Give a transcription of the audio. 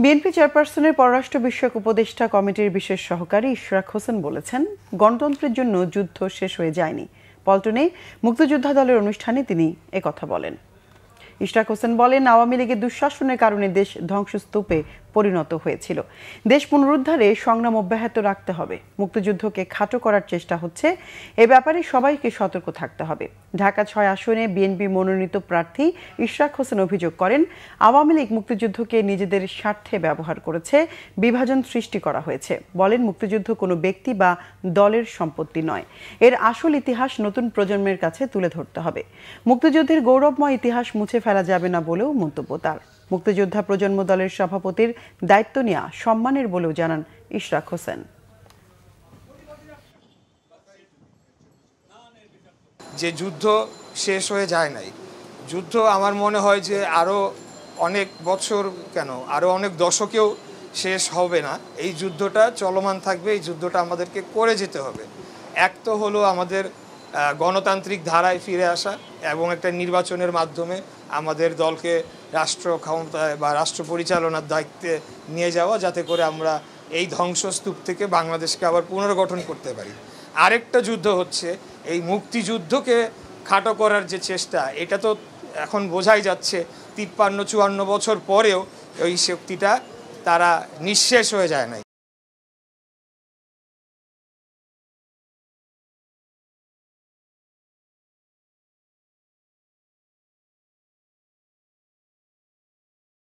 BNP চেয়ারপারসনের পররাষ্ট্র বিষয়ক উপদেষ্টা কমিটির বিশেষ সহকারী ইশরাক হোসেন বলেছেন, গণতন্ত্রের জন্য যুদ্ধ শেষ হয়ে যায়নি। পল্টনে মুক্তিযোদ্ধা দলের অনুষ্ঠানে তিনি একথা বলেন। ইশরাক হোসেন বলেন, আওয়ামী লীগের দুঃশাসনের কারণে দেশ ধ্বংসস্তূপে পরিণত হয়েছিল। দেশ পুনরুদ্ধারে সংগ্রাম অব্যাহত রাখতে হবে। মুক্তিযুদ্ধকে খাটো করার চেষ্টা হচ্ছে, এ ব্যাপারে সবাইকে সতর্ক থাকতে হবে। ঢাকা ৬ আসনে বিএনপি মনোনীত প্রার্থী ইশরাক হোসেন অভিযোগ করেন, আওয়ামী লীগ মুক্তিযুদ্ধকে নিজেদের স্বার্থে ব্যবহার করেছে, বিভাজন সৃষ্টি করা হয়েছে। বলেন, মুক্তিযুদ্ধ কোনো ব্যক্তি বা দলের সম্পত্তি নয়, এর আসল ইতিহাস নতুন প্রজন্মের কাছে তুলে ধরতে হবে। মুক্তিযুদ্ধের গৌরবময় ইতিহাস মুছে ফেলা যাবে না বলেও মন্তব্য তার। মুক্তিযোদ্ধা প্রজন্ম দলের সভাপতির দায়িত্ব নেওয়া সম্মানের বলেও জানান ইশরাক হোসেন। যে যুদ্ধ শেষ হয়ে যায় নাই, যুদ্ধ আমার মনে হয় যে আরও অনেক বছর আরও অনেক দশকেও শেষ হবে না। এই যুদ্ধটা চলমান থাকবে, এই যুদ্ধটা আমাদেরকে করে যেতে হবে। এক তো হলো আমাদের গণতান্ত্রিক ধারায় ফিরে আসা এবং একটা নির্বাচনের মাধ্যমে আমাদের দলকে রাষ্ট্র ক্ষমতায় বা রাষ্ট্র পরিচালনার দায়িত্বে নিয়ে যাওয়া, যাতে করে আমরা এই ধ্বংসস্তূপ থেকে বাংলাদেশকে আবার পুনর্গঠন করতে পারি। আরেকটা যুদ্ধ হচ্ছে এই মুক্তিযুদ্ধকে খাটো করার যে চেষ্টা, এটা তো এখন বোঝাই যাচ্ছে 53-54 বছর পরেও ওই শক্তিটা তারা নিঃশেষ হয়ে যায় নাই।